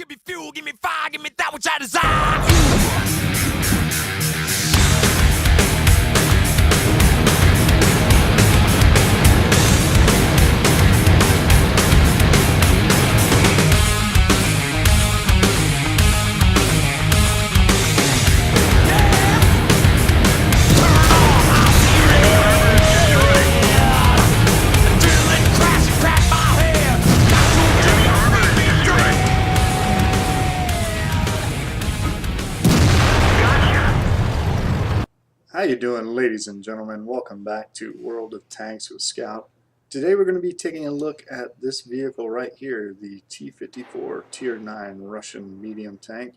give me fuel, give me fire, give me that which I desire. How you doing, ladies and gentlemen? Welcome back to World of Tanks with Scout. Today we're going to be taking a look at this vehicle right here, the T-54 Tier 9 Russian medium tank.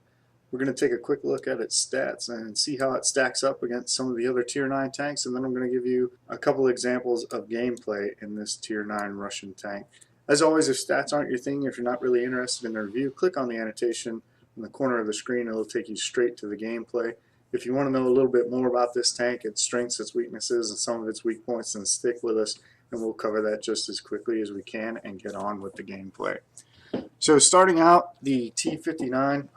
We're going to take a quick look at its stats and see how it stacks up against some of the other Tier 9 tanks, and then I'm going to give you a couple examples of gameplay in this Tier 9 Russian tank. As always, if stats aren't your thing, if you're not really interested in the review, click on the annotation in the corner of the screen and it'll take you straight to the gameplay. If you want to know a little bit more about this tank, its strengths, its weaknesses, and some of its weak points, then stick with us and we'll cover that just as quickly as we can and get on with the gameplay. So starting out, the T-59,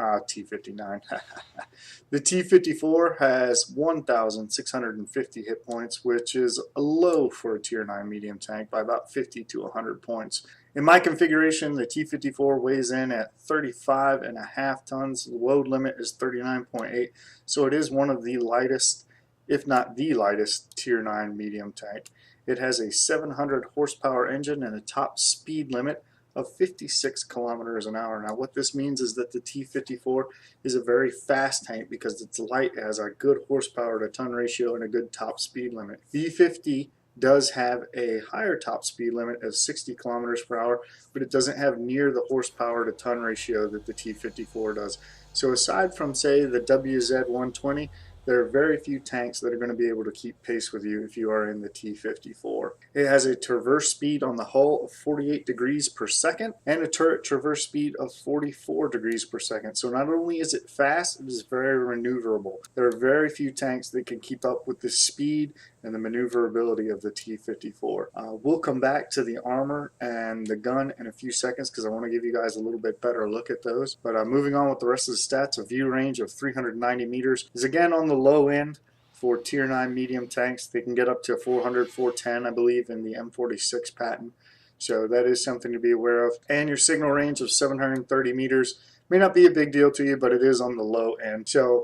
the T-54 has 1,650 hit points, which is low for a Tier 9 medium tank by about 50 to 100 points. In my configuration, the T-54 weighs in at 35.5 tons. The load limit is 39.8, so it is one of the lightest, if not the lightest, Tier 9 medium tank. It has a 700 horsepower engine and a top speed limit of 56 kilometers an hour. Now what this means is that the T-54 is a very fast tank because it's light, it has a good horsepower to ton ratio and a good top speed limit. The E-50 does have a higher top speed limit of 60 kilometers per hour, but it doesn't have near the horsepower to ton ratio that the T-54 does. So aside from, say, the WZ-120, there are very few tanks that are going to be able to keep pace with you if you are in the T-54. It has a traverse speed on the hull of 48 degrees per second and a turret traverse speed of 44 degrees per second. So not only is it fast, it is very maneuverable. There are very few tanks that can keep up with the speed and the maneuverability of the T-54. We'll come back to the armor and the gun in a few seconds because I want to give you guys a little bit better look at those. But moving on with the rest of the stats, a view range of 390 meters is again on the low end for Tier 9 medium tanks. They can get up to 400, 410, I believe, in the M46 patent. So that is something to be aware of. And your signal range of 730 meters may not be a big deal to you, but it is on the low end. So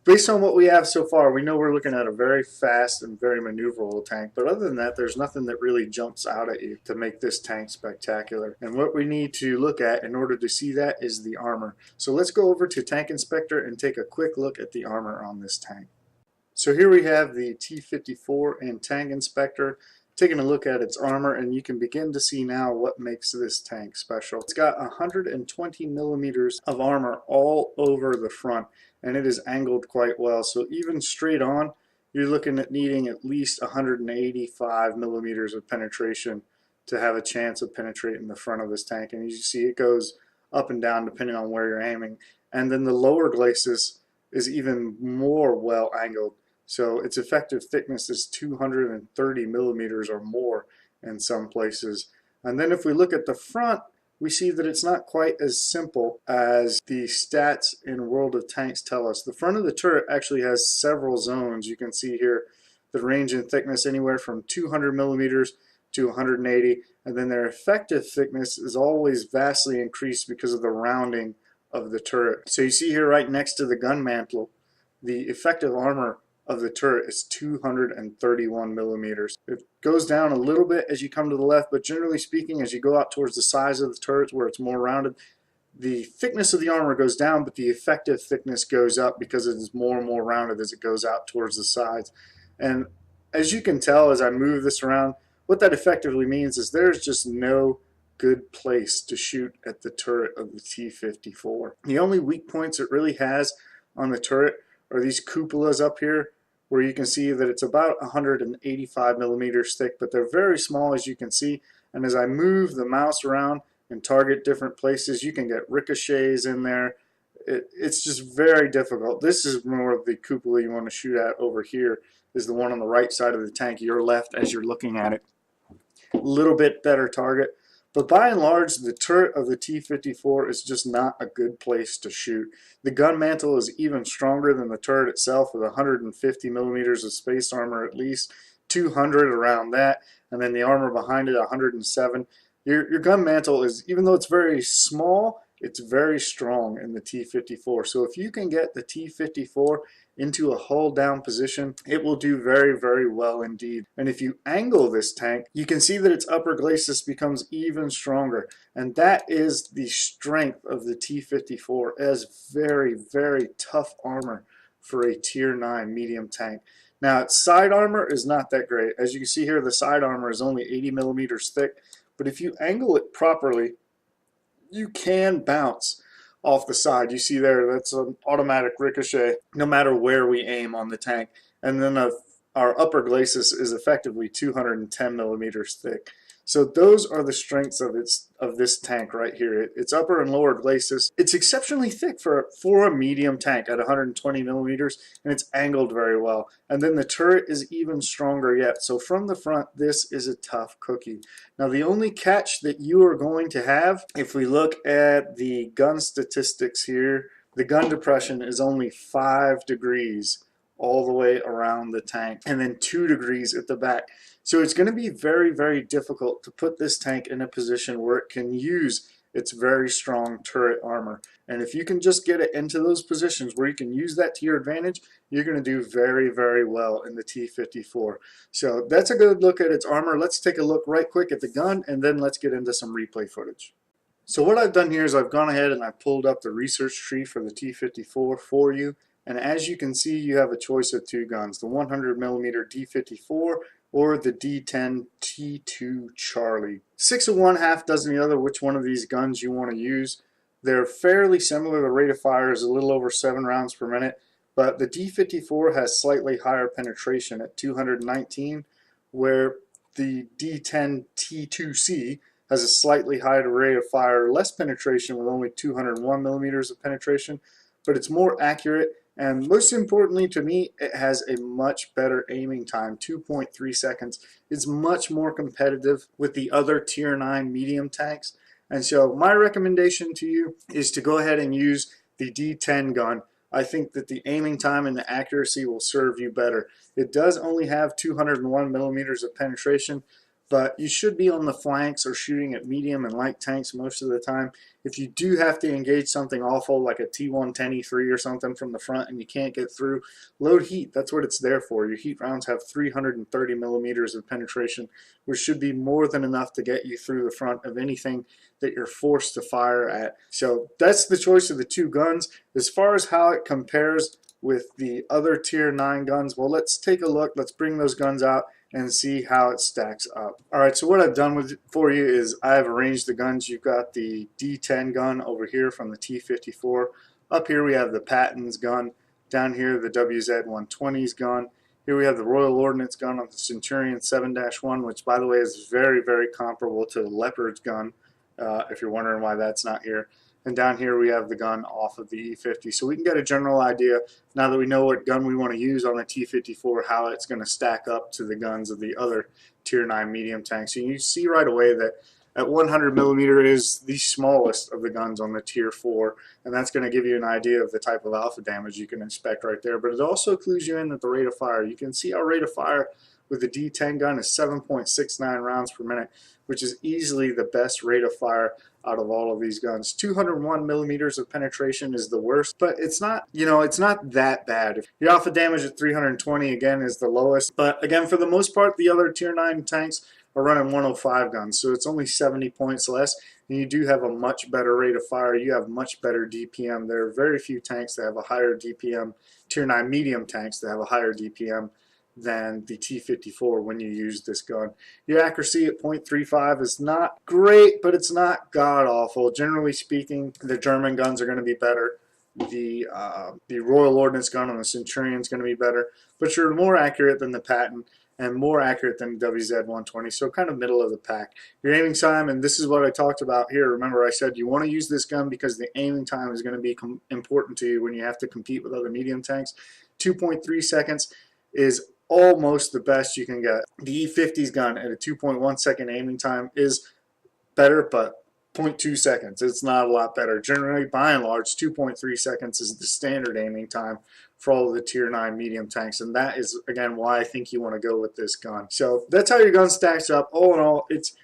based on what we have so far, we know we're looking at a very fast and very maneuverable tank, but other than that, there's nothing that really jumps out at you to make this tank spectacular. And what we need to look at in order to see that is the armor. So let's go over to Tank Inspector and take a quick look at the armor on this tank. So here we have the T-54 and Tank Inspector, taking a look at its armor, and you can begin to see now what makes this tank special. It's got 120 millimeters of armor all over the front, and it is angled quite well. So even straight on, you're looking at needing at least 185 millimeters of penetration to have a chance of penetrating the front of this tank. And you see it goes up and down depending on where you're aiming. And then the lower glacis is even more well angled. So its effective thickness is 230 millimeters or more in some places. And then if we look at the front, we see that it's not quite as simple as the stats in World of Tanks tell us. The front of the turret actually has several zones. You can see here the range in thickness anywhere from 200 millimeters to 180, and then their effective thickness is always vastly increased because of the rounding of the turret. So you see here right next to the gun mantle, the effective armor of the turret is 231 millimeters. It goes down a little bit as you come to the left, but generally speaking, as you go out towards the sides of the turret where it's more rounded, the thickness of the armor goes down, but the effective thickness goes up because it is more and more rounded as it goes out towards the sides. And as you can tell as I move this around, what that effectively means is there's just no good place to shoot at the turret of the T-54. The only weak points it really has on the turret are these cupolas up here, where you can see that it's about 185 millimeters thick, but they're very small as you can see. And as I move the mouse around and target different places, you can get ricochets in there. It's just very difficult. This is more of the cupola you want to shoot at. Over here is the one on the right side of the tank, your left as you're looking at it. A little bit better target, But by and large, the turret of the T-54 is just not a good place to shoot. The gun mantle is even stronger than the turret itself, with 150 millimeters of space armor at least, 200 around that, and then the armor behind it 107. Your gun mantle is, even though it's very small, it's very strong in the T-54. So if you can get the T-54 into a hull down position, it will do very, very well indeed. And if you angle this tank, you can see that its upper glacis becomes even stronger. And that is the strength of the T-54 as very, very tough armor for a tier 9 medium tank. Now, its side armor is not that great. As you can see here, the side armor is only 80 millimeters thick. But if you angle it properly, you can bounce off the side. You see there, that's an automatic ricochet no matter where we aim on the tank. And then our upper glacis is effectively 210 millimeters thick. So those are the strengths of this tank right here. Its upper and lower glacis, it's exceptionally thick for a medium tank at 120 millimeters, and it's angled very well. And then the turret is even stronger yet. So from the front, this is a tough cookie. Now the only catch that you are going to have, if we look at the gun statistics here, the gun depression is only 5 degrees all the way around the tank, and then 2 degrees at the back. So it's going to be very, very difficult to put this tank in a position where it can use its very strong turret armor. And if you can just get it into those positions where you can use that to your advantage, you're going to do very, very well in the T-54. So that's a good look at its armor. Let's take a look right quick at the gun, and then let's get into some replay footage. So what I've done here is I've gone ahead and I've pulled up the research tree for the T-54 for you. And as you can see, you have a choice of 2 guns, the 100 millimeter D-54 or the D10 T2 Charlie. 6 of one, half dozen the other, which one of these guns you want to use. They're fairly similar. The rate of fire is a little over 7 rounds per minute, but the D-54 has slightly higher penetration at 219, where the D10 T2C has a slightly higher rate of fire, less penetration with only 201 millimeters of penetration, but it's more accurate. And most importantly to me, it has a much better aiming time, 2.3 seconds. It's much more competitive with the other tier 9 medium tanks. And so my recommendation to you is to go ahead and use the D10 gun. I think that the aiming time and the accuracy will serve you better. It does only have 201 millimeters of penetration, but you should be on the flanks or shooting at medium and light tanks most of the time. If you do have to engage something awful like a T110E3 or something from the front and you can't get through, load heat. That's what it's there for. Your heat rounds have 330 millimeters of penetration, which should be more than enough to get you through the front of anything that you're forced to fire at. So that's the choice of the 2 guns. As far as how it compares with the other tier 9 guns, well, let's take a look. Let's bring those guns out and see how it stacks up. Alright, so what I've done for you is I've arranged the guns. You've got the D10 gun over here from the T-54. Up here we have the Patton's gun. Down here the WZ-120's gun. Here we have the Royal Ordnance gun on the Centurion 7-1, which by the way is very, very comparable to the Leopard's gun, if you're wondering why that's not here. And down here we have the gun off of the E50. So we can get a general idea, now that we know what gun we want to use on the T-54, how it's going to stack up to the guns of the other tier 9 medium tanks. So you see right away that at 100 millimeter is the smallest of the guns on the tier 4, and that's going to give you an idea of the type of alpha damage you can expect right there. But it also clues you in at the rate of fire. You can see our rate of fire with the D10 gun is 7.69 rounds per minute, which is easily the best rate of fire out of all of these guns. 201 millimeters of penetration is the worst, but it's not, it's not that bad. Your alpha damage at 320 again is the lowest, but again, for the most part, the other tier 9 tanks are running 105 guns, so it's only 70 points less, and you do have a much better rate of fire. You have much better DPM. There are very few tanks that have a higher DPM, tier 9 medium tanks that have a higher DPM than the T-54 when you use this gun. Your accuracy at .35 is not great, but it's not god-awful. Generally speaking, the German guns are going to be better. The Royal Ordnance gun on the Centurion is going to be better, but you're more accurate than the Patton and more accurate than the WZ-120, so kind of middle of the pack. Your aiming time, and this is what I talked about here. Remember I said you want to use this gun because the aiming time is going to be important to you when you have to compete with other medium tanks. 2.3 seconds is almost the best you can get. The E50's gun at a 2.1 second aiming time is better, but 0.2 seconds. It's not a lot better. Generally, by and large, 2.3 seconds is the standard aiming time for all of the tier 9 medium tanks, and that is, again, why I think you want to go with this gun. So that's how your gun stacks up. All in all, it's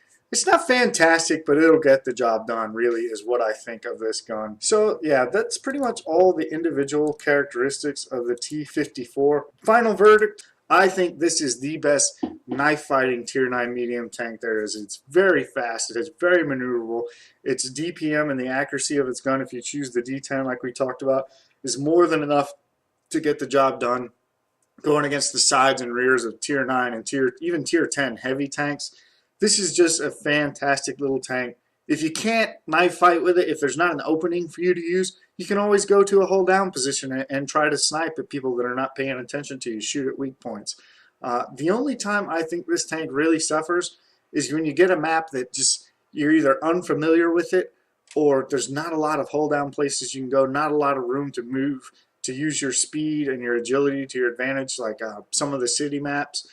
not fantastic, but it'll get the job done, really, is what I think of this gun. So yeah, that's pretty much all the individual characteristics of the T-54. Final verdict, I think this is the best knife fighting tier 9 medium tank there is. It's very fast, it's very maneuverable, its DPM and the accuracy of its gun, if you choose the D10 like we talked about, is more than enough to get the job done. Going against the sides and rears of tier 9 and even tier 10 heavy tanks, this is just a fantastic little tank. If you can't knife fight with it, if there's not an opening for you to use, you can always go to a hold down position and try to snipe at people that are not paying attention to you, shoot at weak points. The only time I think this tank really suffers is when you get a map that just you're either unfamiliar with it, or there's not a lot of hold down places you can go, not a lot of room to move, to use your speed and your agility to your advantage, like some of the city maps.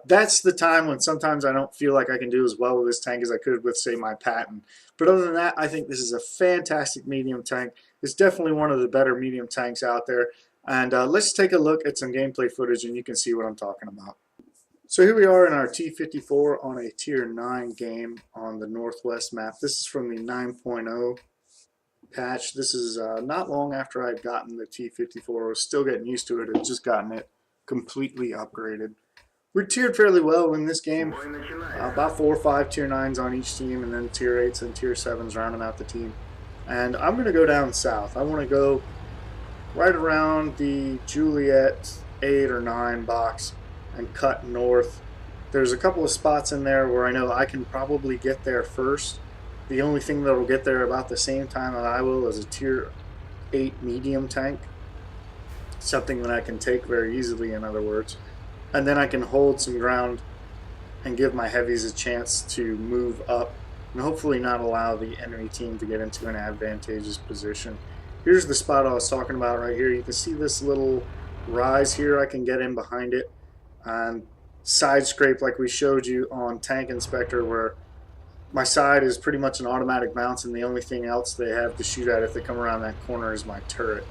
That's the time when sometimes I don't feel like I can do as well with this tank as I could with, say, my Patton. But other than that, I think this is a fantastic medium tank. It's definitely one of the better medium tanks out there. And let's take a look at some gameplay footage and you can see what I'm talking about. So here we are in our T-54 on a tier 9 game on the Northwest map. This is from the 9.0 patch. This is not long after I'd gotten the T-54. I was still getting used to it. I'd just gotten it completely upgraded. We're tiered fairly well in this game, about 4 or 5 tier 9s on each team, and then tier 8s and tier 7s rounding out the team. And I'm going to go down south. I want to go right around the Juliet 8 or 9 box and cut north. There's a couple of spots in there where I know I can probably get there first. The only thing that will get there about the same time that I will is a tier 8 medium tank. Something that I can take very easily, in other words. And then I can hold some ground and give my heavies a chance to move up and hopefully not allow the enemy team to get into an advantageous position. Here's the spot I was talking about right here. You can see this little rise here. I can get in behind it and side scrape like we showed you on Tank Inspector, where my side is pretty much an automatic bounce and the only thing else they have to shoot at if they come around that corner is my turret.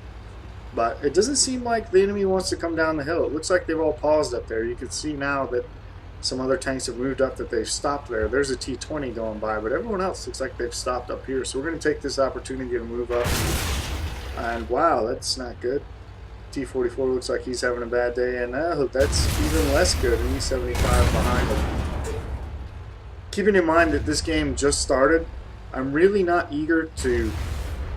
But it doesn't seem like the enemy wants to come down the hill. It looks like they've all paused up there. You can see now that some other tanks have moved up, that they've stopped there. There's a T-20 going by, but everyone else looks like they've stopped up here. So we're going to take this opportunity to move up. And wow, that's not good. T-44 looks like he's having a bad day, and that's even less good. An E-75 behind him. Keeping in mind that this game just started, I'm really not eager to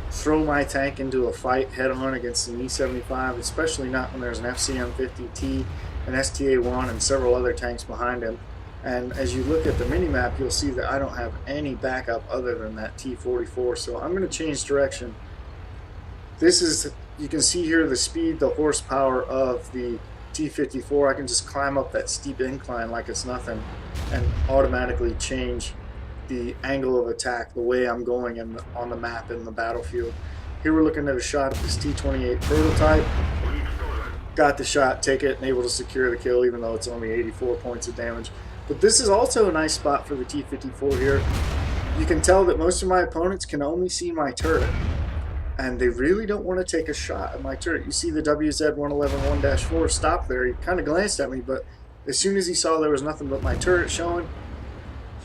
throw my tank into a fight head-on against an E-75, especially not when there's an FCM-50T, an STA-1, and several other tanks behind him. And as you look at the mini-map, you'll see that I don't have any backup other than that T-44, so I'm going to change direction. This is, you can see here the speed, the horsepower of the T-54. I can just climb up that steep incline like it's nothing and automatically change the angle of attack, the way I'm going on the map in the battlefield. Here we're looking at a shot at this T-28 prototype. Got the shot, take it, and able to secure the kill even though it's only 84 points of damage. But this is also a nice spot for the T-54 here. You can tell that most of my opponents can only see my turret, and they really don't want to take a shot at my turret. You see the WZ-111-1-4 stop there. He kind of glanced at me, but as soon as he saw there was nothing but my turret showing,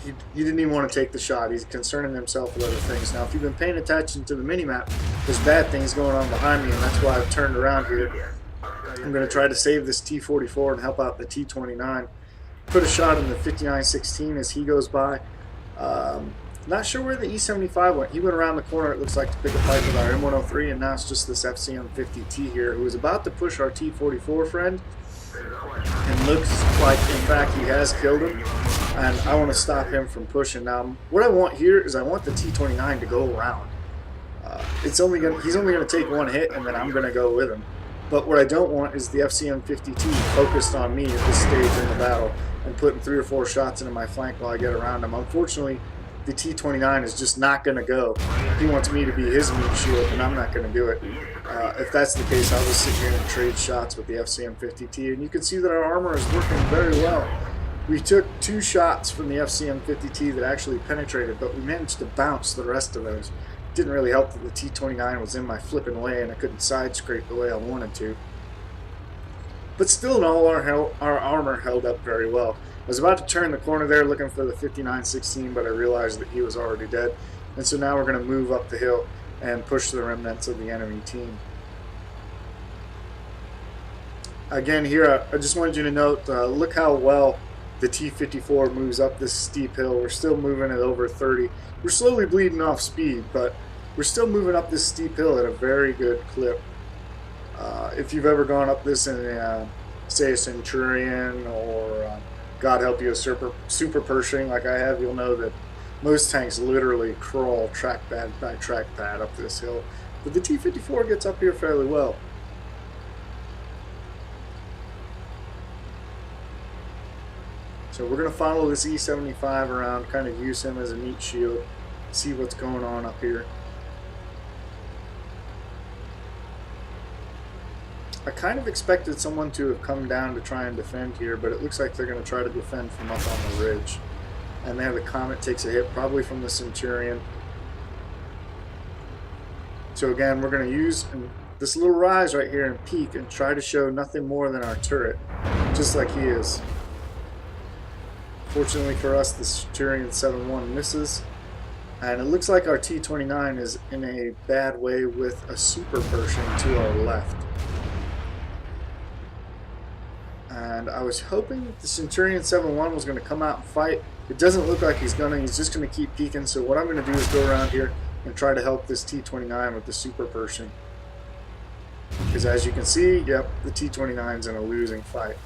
he didn't even want to take the shot. He's concerning himself with other things. Now, if you've been paying attention to the minimap, there's bad things going on behind me, and that's why I've turned around here. I'm going to try to save this T-44 and help out the T-29. Put a shot in the 59-16 as he goes by. Not sure where the E-75 went. He went around the corner, it looks like, to pick a fight with our M103, and now it's just this FCM-50T here, who is about to push our T-44 friend. And looks like, in fact, he has killed him, and I want to stop him from pushing. Now, what I want here is I want the T-29 to go around. He's only going to take one hit, and then I'm going to go with him. But what I don't want is the FCM-50T focused on me at this stage in the battle and putting 3 or 4 shots into my flank while I get around him. Unfortunately, the T-29 is just not going to go. He wants me to be his meat shield, and I'm not going to do it. If that's the case, I'll just sit here and trade shots with the FCM-50T, and you can see that our armor is working very well. We took 2 shots from the FCM-50T that actually penetrated, but we managed to bounce the rest of those. It didn't really help that the T-29 was in my flipping way and I couldn't side scrape the way I wanted to. But still in all, our armor held up very well. I was about to turn the corner there looking for the 5916, but I realized that he was already dead. And so now we're going to move up the hill and push the remnants of the enemy team. Again, here, I just wanted you to note, look how well the T-54 moves up this steep hill. We're still moving at over 30. We're slowly bleeding off speed, but we're still moving up this steep hill at a very good clip. If you've ever gone up this in, say, a Centurion or, God help you, a super Pershing like I have, you'll know that most tanks literally crawl track pad by track pad up this hill. But the T-54 gets up here fairly well. So we're going to follow this E-75 around, kind of use him as a meat shield, see what's going on up here. I kind of expected someone to have come down to try and defend here, but it looks like they're going to try to defend from up on the ridge. And there the Comet takes a hit, probably from the Centurion. So again, we're going to use this little rise right here and peek and try to show nothing more than our turret, just like he is. Fortunately for us, the Centurion 7-1 misses. And it looks like our T-29 is in a bad way with a super Pershing to our left. And I was hoping the Centurion 7-1 was going to come out and fight. It doesn't look like he's going to. He's just going to keep peeking. So what I'm going to do is go around here and try to help this T-29 with the super Pershing. Because as you can see, yep, the T-29 is in a losing fight.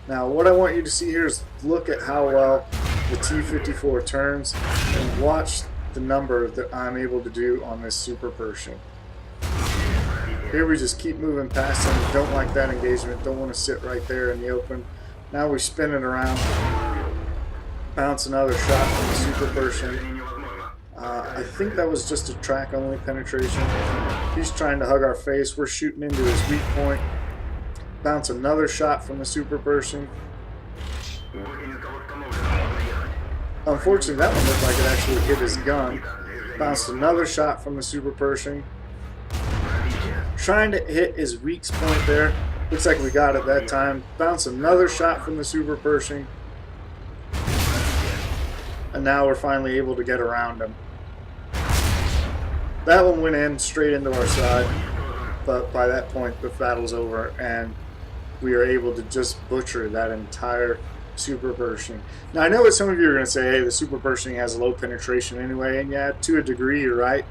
Now what I want you to see here is look at how well the T-54 turns and watch the number that I'm able to do on this super Pershing. Here we just keep moving past him. Don't like that engagement. Don't want to sit right there in the open. Now we spin it around. Bounce another shot from the super Pershing. I think that was just a track only penetration. He's trying to hug our face. We're shooting into his weak point. Bounce another shot from the super Pershing. Unfortunately, that one looked like it actually hit his gun. Bounced another shot from the super Pershing. Trying to hit his weak point there. Looks like we got it that time. Bounce another shot from the super Pershing. And now we're finally able to get around him. That one went in straight into our side. But by that point, the battle's over. And we are able to just butcher that entire super Pershing. Now, I know what some of you are going to say, hey, the super Pershing has low penetration anyway. And yeah, to a degree, you're right.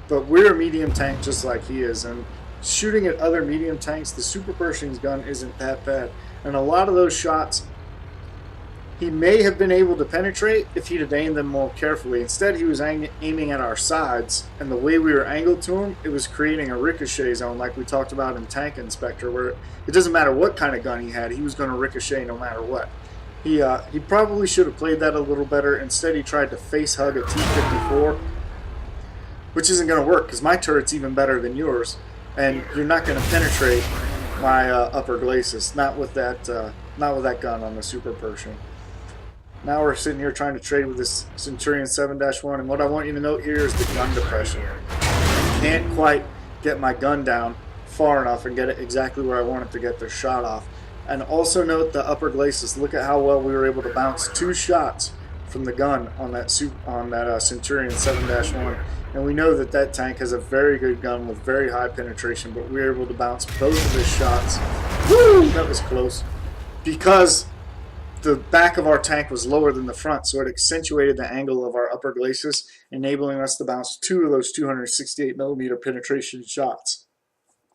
But we're a medium tank just like he is. And shooting at other medium tanks, the super Pershing's gun isn't that bad. And a lot of those shots, he may have been able to penetrate if he'd have aimed them more carefully. Instead, he was aiming at our sides, and the way we were angled to him, it was creating a ricochet zone like we talked about in Tank Inspector, where it doesn't matter what kind of gun he had, he was going to ricochet no matter what. He probably should have played that a little better. Instead, he tried to face hug a T-54, which isn't going to work because my turret's even better than yours, and you're not going to penetrate my upper glacis, not with that gun on the super Pershing. Now we're sitting here trying to trade with this Centurion 7-1, and what I want you to note here is the gun depression. I can't quite get my gun down far enough and get it exactly where I want it to get the shot off. And also note the upper glacis. Look at how well we were able to bounce 2 shots from the gun on that Centurion 7-1. And we know that that tank has a very good gun with very high penetration, but we were able to bounce both of his shots. Woo! That was close. Because the back of our tank was lower than the front, so it accentuated the angle of our upper glacis, enabling us to bounce 2 of those 268mm penetration shots.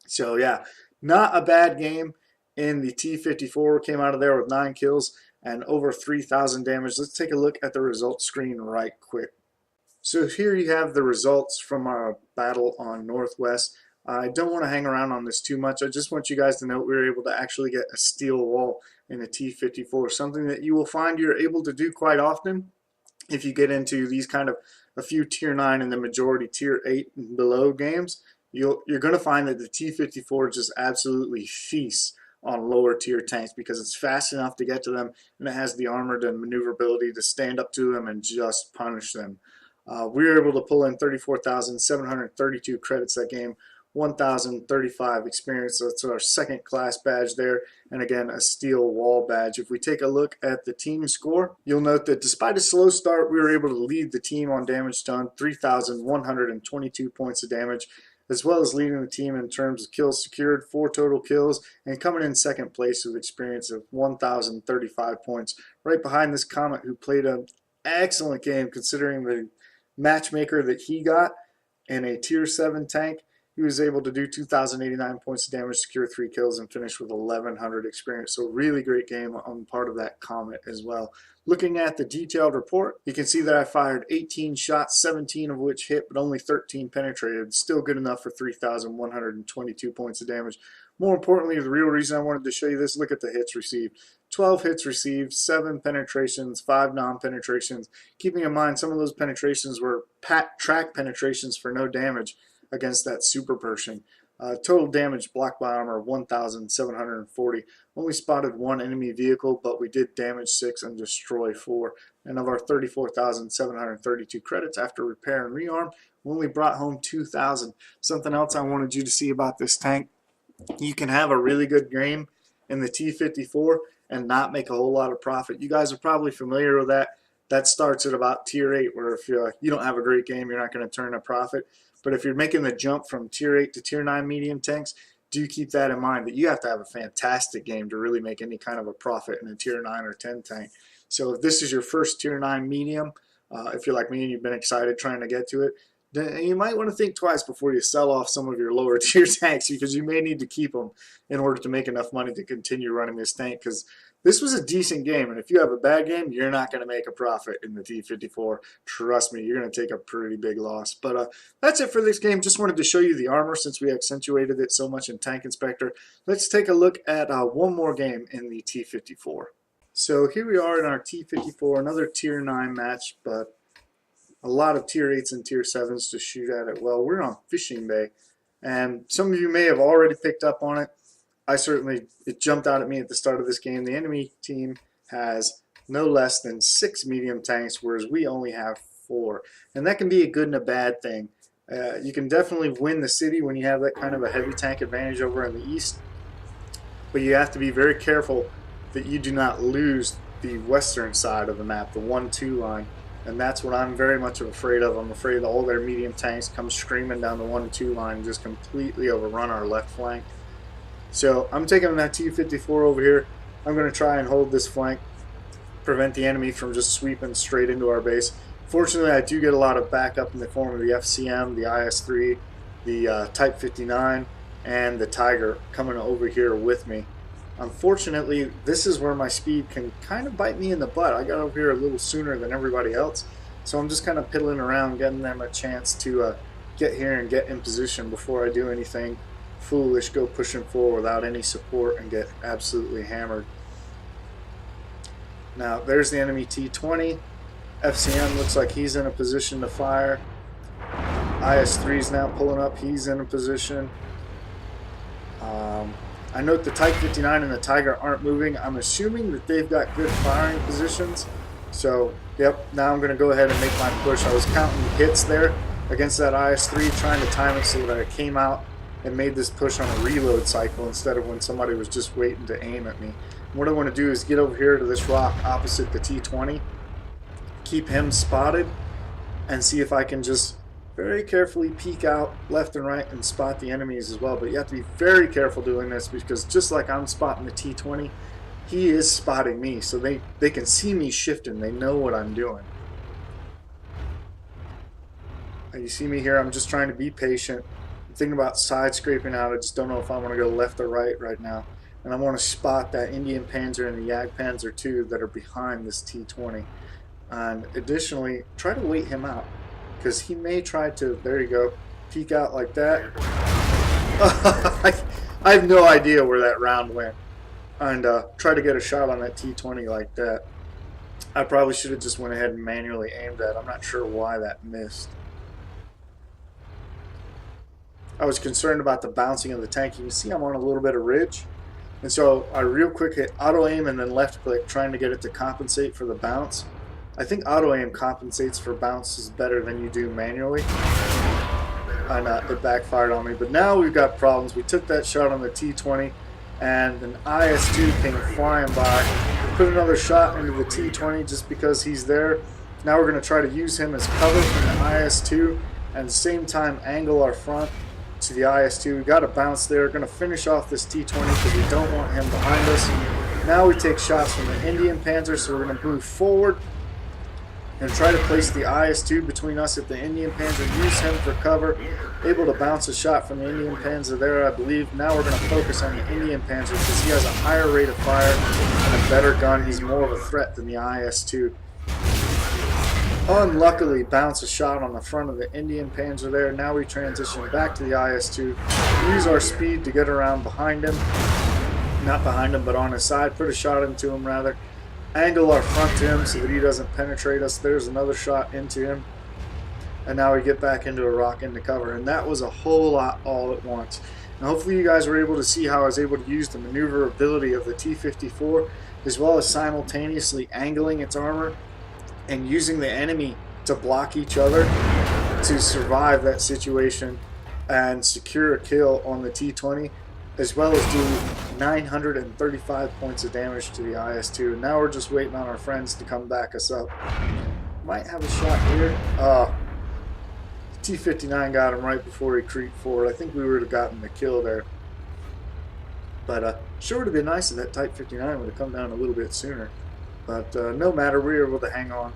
So yeah, not a bad game in the T-54. Came out of there with 9 kills and over 3,000 damage. Let's take a look at the results screen right quick. So here you have the results from our battle on Northwest. I don't want to hang around on this too much. I just want you guys to know we were able to actually get a steel wall in the T-54, something that you will find you're able to do quite often if you get into these kind of a few tier 9 and the majority tier 8 and below games. You're going to find that the T-54 just absolutely feasts on lower tier tanks because it's fast enough to get to them and it has the armored and maneuverability to stand up to them and just punish them. We were able to pull in 34,732 credits that game, 1,035 experience. That's our second class badge there, and again a steel wall badge. If we take a look at the team score, you'll note that despite a slow start, we were able to lead the team on damage done, 3,122 points of damage, as well as leading the team in terms of kills secured, 4 total kills, and coming in second place with experience of 1,035 points, right behind this Comet, who played an excellent game considering the matchmaker that he got in a tier 7 tank. He was able to do 2,089 points of damage, secure 3 kills, and finish with 1,100 experience. So really great game on part of that Comet as well. Looking at the detailed report, you can see that I fired 18 shots, 17 of which hit, but only 13 penetrated. Still good enough for 3,122 points of damage. More importantly, the real reason I wanted to show you this, look at the hits received. 12 hits received, 7 penetrations, 5 non-penetrations. Keeping in mind some of those penetrations were track penetrations for no damage against that super Pershing. Total damage blocked by armor 1,740. Only spotted 1 enemy vehicle, but we did damage 6 and destroy 4. And of our 34,732 credits after repair and rearm, we only brought home 2,000. Something else I wanted you to see about this tank, you can have a really good game in the T-54 and not make a whole lot of profit. You guys are probably familiar with that. That starts at about tier 8, where if you don't have a great game, you're not going to turn a profit. But if you're making the jump from tier 8 to tier 9 medium tanks, do keep that in mind, that you have to have a fantastic game to really make any kind of a profit in a tier 9 or 10 tank. So if this is your first tier 9 medium, if you're like me and you've been excited trying to get to it, then you might want to think twice before you sell off some of your lower tier tanks, because you may need to keep them in order to make enough money to continue running this tank, because this was a decent game, and if you have a bad game, you're not going to make a profit in the T-54. Trust me, you're going to take a pretty big loss. But that's it for this game. Just wanted to show you the armor since we accentuated it so much in Tank Inspector. Let's take a look at one more game in the T-54. So here we are in our T-54, another tier 9 match, but a lot of tier 8s and tier 7s to shoot at it. Well, we're on Fishing Bay, and some of you may have already picked up on it. It jumped out at me at the start of this game. The enemy team has no less than 6 medium tanks, whereas we only have 4. And that can be a good and a bad thing. You can definitely win the city when you have that kind of a heavy tank advantage over in the east, but you have to be very careful that you do not lose the western side of the map, the 1-2 line. And that's what I'm very much afraid of. I'm afraid that all their medium tanks come screaming down the 1-2 line and just completely overrun our left flank. So I'm taking that T-54 over here. I'm going to try and hold this flank, prevent the enemy from just sweeping straight into our base. Fortunately, I do get a lot of backup in the form of the FCM, the IS-3, the Type 59, and the Tiger coming over here with me. Unfortunately, this is where my speed can kind of bite me in the butt. I got over here a little sooner than everybody else, so I'm just kind of piddling around, getting them a chance to get here and get in position before I do anything foolish, go pushing forward without any support and get absolutely hammered. Now there's the enemy T-20. FCM looks like he's in a position to fire. IS-3 is now pulling up, he's in a position. I note the Type 59 and the Tiger aren't moving. I'm assuming that they've got good firing positions. So, yep, now I'm going to go ahead and make my push. I was counting hits there against that IS-3, trying to time it so that I came out and made this push on a reload cycle instead of when somebody was just waiting to aim at me. What I want to do is get over here to this rock opposite the T-20, keep him spotted, and see if I can just very carefully peek out left and right and spot the enemies as well. But you have to be very careful doing this, because just like I'm spotting the T-20, he is spotting me, so they can see me shifting. They know what I'm doing. And you see me here, I'm just trying to be patient. I'm thinking about side scraping out. I just don't know if I want to go left or right now. And I want to spot that Indian Panzer and the Jagdpanzer II that are behind this T-20. And additionally, try to wait him out, because he may try to, there you go, peek out like that. I have no idea where that round went. And try to get a shot on that T-20 like that. I probably should have just went ahead and manually aimed that. I'm not sure why that missed. I was concerned about the bouncing of the tank. You can see I'm on a little bit of ridge. And so I real quick hit auto aim and then left click, trying to get it to compensate for the bounce. I think auto aim compensates for bounces better than you do manually. And it backfired on me. But now we've got problems. We took that shot on the T-20 and an IS-2 came flying by. Put another shot into the T-20 just because he's there. Now we're going to try to use him as cover from the IS-2 and at the same time angle our front to the IS-2. We got a bounce there. Going to finish off this T-20 because we don't want him behind us. Now we take shots from the Indian Panzer, so we're going to move forward and try to place the IS-2 between us if the Indian Panzer, use him for cover. Able to bounce a shot from the Indian Panzer there, I believe. Now we're going to focus on the Indian Panzer because he has a higher rate of fire and a better gun. He's more of a threat than the IS-2. Unluckily, bounce a shot on the front of the Indian Panzer there. Now we transition back to the IS-2. Use our speed to get around behind him. Not behind him, but on his side. Put a shot into him, rather. Angle our front to him so that he doesn't penetrate us. There's another shot into him. And now we get back into a rock into cover. And that was a whole lot all at once. And hopefully you guys were able to see how I was able to use the maneuverability of the T-54 as well as simultaneously angling its armor and using the enemy to block each other to survive that situation and secure a kill on the T-20, as well as do 935 points of damage to the IS-2. And now we're just waiting on our friends to come back us up. Might have a shot here. T-59 got him right before he creeped forward. I think we would have gotten the kill there. But sure would have been nice if that Type 59 would have come down a little bit sooner. But no matter, we were able to hang on.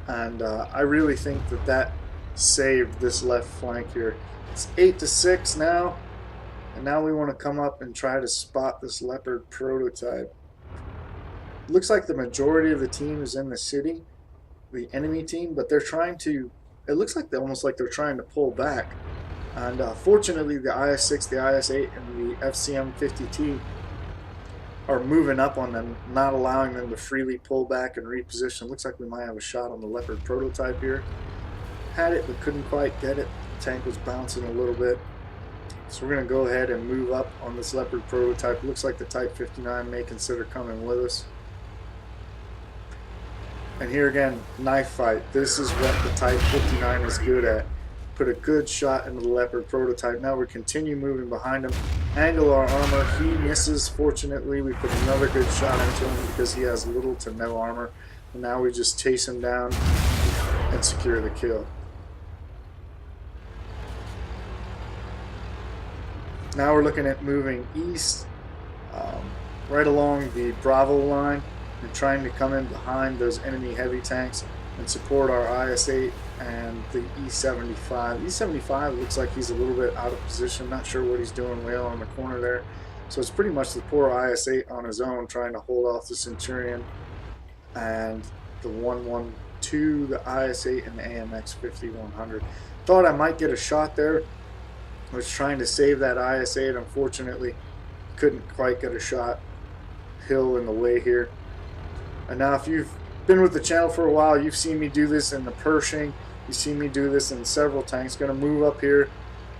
And I really think that that saved this left flank here. It's 8-6 now. And now we want to come up and try to spot this Leopard prototype. Looks like the majority of the team is in the city, the enemy team, but they're trying to, it looks like they're almost like they're trying to pull back. And fortunately the IS-6, the IS-8, and the FCM-50T are moving up on them, not allowing them to freely pull back and reposition. Looks like we might have a shot on the Leopard prototype here. Had it, but couldn't quite get it. The tank was bouncing a little bit. So we're going to go ahead and move up on this Leopard prototype. Looks like the Type 59 may consider coming with us. And here again, knife fight. This is what the Type 59 is good at. Put a good shot into the Leopard prototype. Now we continue moving behind him. Angle our armor. He misses. Fortunately, we put another good shot into him because he has little to no armor. And now we just chase him down and secure the kill. Now we're looking at moving east, right along the Bravo line, and trying to come in behind those enemy heavy tanks and support our IS-8 and the E-75. E-75 looks like he's a little bit out of position. Not sure what he's doing way on the corner there. So it's pretty much the poor IS-8 on his own trying to hold off the Centurion and the 112, the IS-8, and the AMX-5100. Thought I might get a shot there. I was trying to save that IS-8. Unfortunately, couldn't quite get a shot. Hill in the way here. And now if you've been with the channel for a while, you've seen me do this in the Pershing. You've seen me do this in several tanks. Going to move up here,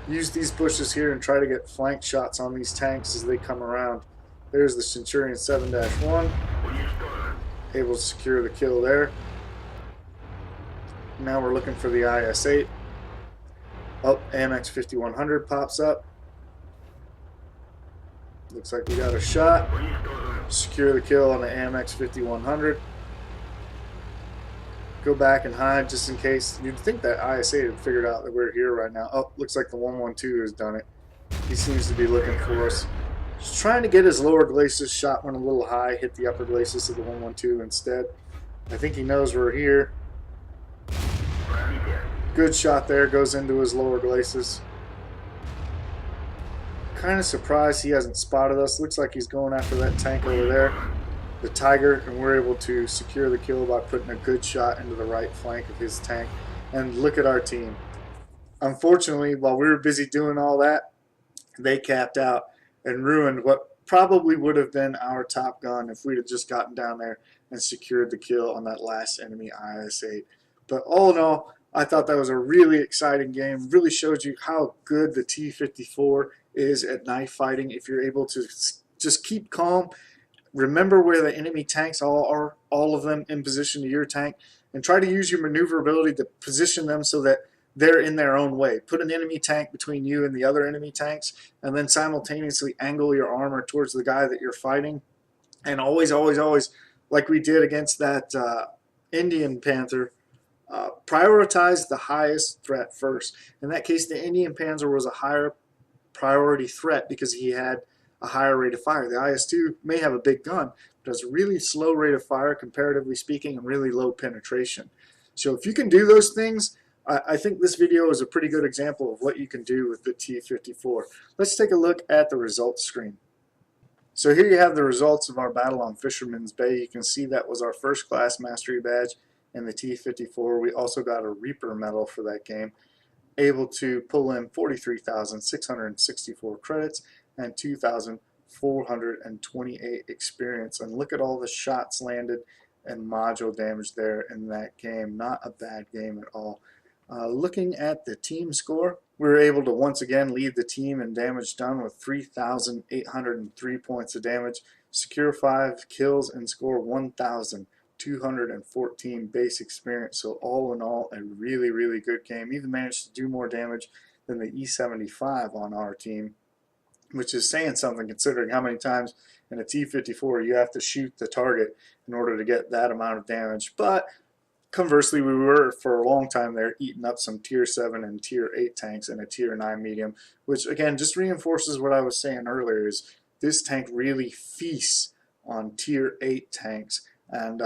use these bushes here, and try to get flank shots on these tanks as they come around. There's the Centurion 7-1. Able to secure the kill there. Now we're looking for the IS-8. Oh, AMX 5100 pops up. Looks like we got a shot. Secure the kill on the AMX 5100. Go back and hide just in case. You'd think that IS-8 had figured out that we're here right now. Oh, looks like the 112 has done it. He seems to be looking for us. Just trying to get his lower glacis. Shot went a little high. Hit the upper glacis of the 112 instead. I think he knows we're here. Good shot there, goes into his lower glacis. Kind of surprised he hasn't spotted us. Looks like he's going after that tank over there, the Tiger, and we're able to secure the kill by putting a good shot into the right flank of his tank. And look at our team. Unfortunately, while we were busy doing all that, they capped out and ruined what probably would have been our top gun if we'd have just gotten down there and secured the kill on that last enemy IS-8. But all in all, I thought that was a really exciting game. Really showed you how good the T-54 is at knife fighting if you're able to just keep calm. Remember where the enemy tanks all are, all of them in position to your tank, and try to use your maneuverability to position them so that they're in their own way. Put an enemy tank between you and the other enemy tanks, and then simultaneously angle your armor towards the guy that you're fighting. And always, always, always, like we did against that Indian Panther, prioritize the highest threat first. In that case, the Indian Panther was a higher priority threat because he had a higher rate of fire. The IS-2 may have a big gun, but has a really slow rate of fire, comparatively speaking, and really low penetration. So if you can do those things, I think this video is a pretty good example of what you can do with the T-54. Let's take a look at the results screen. So here you have the results of our battle on Fisherman's Bay. You can see that was our first class mastery badge in the T-54. We also got a Reaper medal for that game, able to pull in 43,664 credits and 2,428 experience. And look at all the shots landed and module damage there in that game. Not a bad game at all. Looking at the team score, we were able to once again lead the team in damage done with 3,803 points of damage, secure 5 kills, and score 1,214 base experience. So all in all, a really, really good game. Even managed to do more damage than the E-75 on our team, which is saying something considering how many times in a T-54 you have to shoot the target in order to get that amount of damage. But conversely, we were for a long time there eating up some tier 7 and tier 8 tanks and a tier 9 medium, which again just reinforces what I was saying earlier, is this tank really feasts on tier 8 tanks, and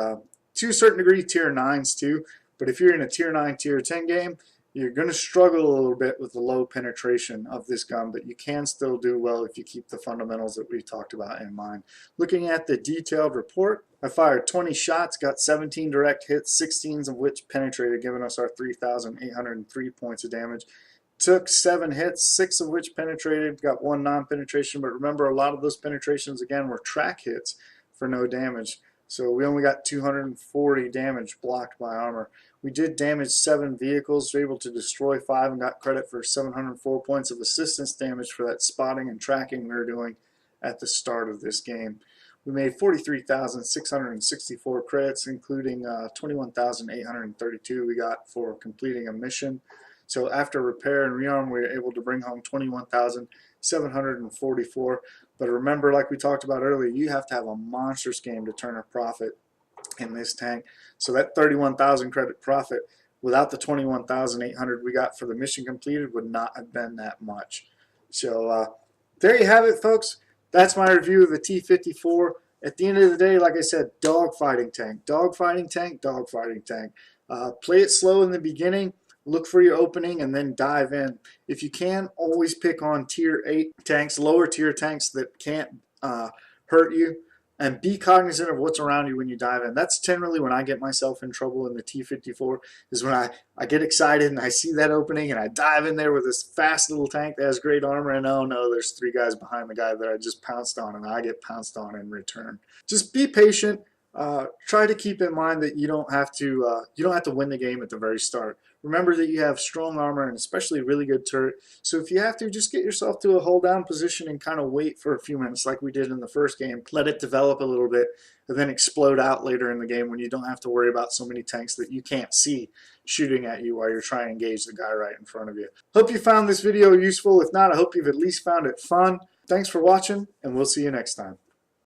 to a certain degree tier 9s too. But if you're in a tier 9, tier 10 game, you're going to struggle a little bit with the low penetration of this gun, but you can still do well if you keep the fundamentals that we talked about in mind. Looking at the detailed report, I fired 20 shots, got 17 direct hits, 16 of which penetrated, giving us our 3,803 points of damage. Took 7 hits, 6 of which penetrated, got 1 non-penetration, but remember a lot of those penetrations again were track hits for no damage. So we only got 240 damage blocked by armor. We did damage 7 vehicles, were able to destroy 5 and got credit for 704 points of assistance damage for that spotting and tracking we were doing at the start of this game. We made 43,664 credits, including 21,832 we got for completing a mission. So after repair and rearm, we were able to bring home 21,744. But remember, like we talked about earlier, you have to have a monstrous game to turn a profit in this tank. So that 31,000 credit profit without the 21,800 we got for the mission completed would not have been that much. So there you have it, folks. That's my review of the T-54. At the end of the day, like I said, dogfighting tank, dogfighting tank, dogfighting tank. Play it slow in the beginning. Look for your opening and then dive in. If you can, always pick on tier 8 tanks, lower tier tanks that can't hurt you, and be cognizant of what's around you when you dive in. That's generally when I get myself in trouble in the T-54, is when I get excited and I see that opening and I dive in there with this fast little tank that has great armor, and oh no, there's 3 guys behind the guy that I just pounced on, and I get pounced on in return. Just be patient. Try to keep in mind that you don't have to win the game at the very start. Remember that you have strong armor and especially a really good turret. So if you have to, just get yourself to a hold down position and kind of wait for a few minutes like we did in the first game. Let it develop a little bit and then explode out later in the game when you don't have to worry about so many tanks that you can't see shooting at you while you're trying to engage the guy right in front of you. Hope you found this video useful. If not, I hope you've at least found it fun. Thanks for watching, and we'll see you next time.